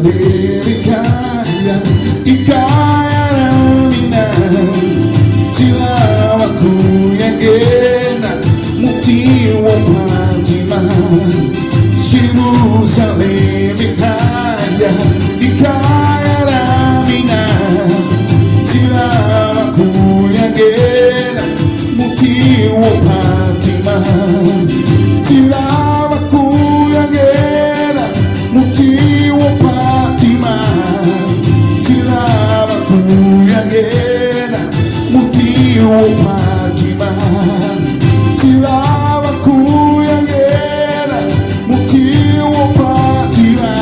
Yerusalemu kaya ikaya ramina tilawaku yang enak mukti wa Fatima. Yerusalemu kaya ikaya ramina tilawaku yang enak mukti wa Fatima. Tilawaku yang enak mukti wa Fatima. Tilawaku yang enak mukti wa Fatima. Tilawaku yang enak mukti wa Fatima.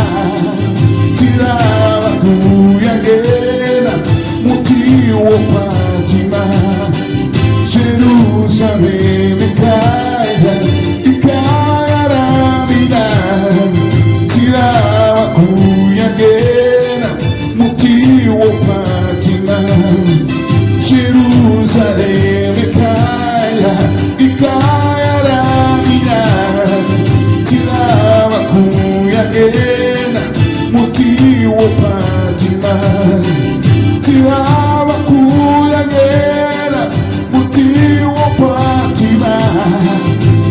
Tilawaku yang enak mukti wa Fatima. Yerusalemu kaya ikaya ramina tilawaku yang enak mukti wa Fatima. Yerusalemu kaya ikaya ramina tilawaku yang enak mukti wa Fatima. Tilawaku yang enak mukti wa Fatima.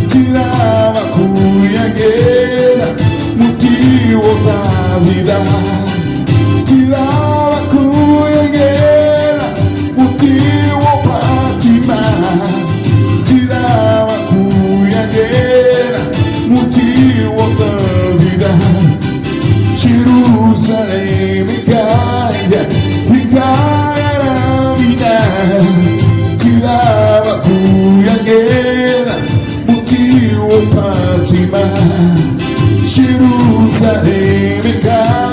Tilawaku yang enak mukti wa Davida. Tilawaku yang enak mukti wa Fatima. Tilawaku yang enak mukti wa Davida. Yerusalemu kaya hikaya ramina tilawaku yang enak mukti wa Fatima. Yerusalemu kaya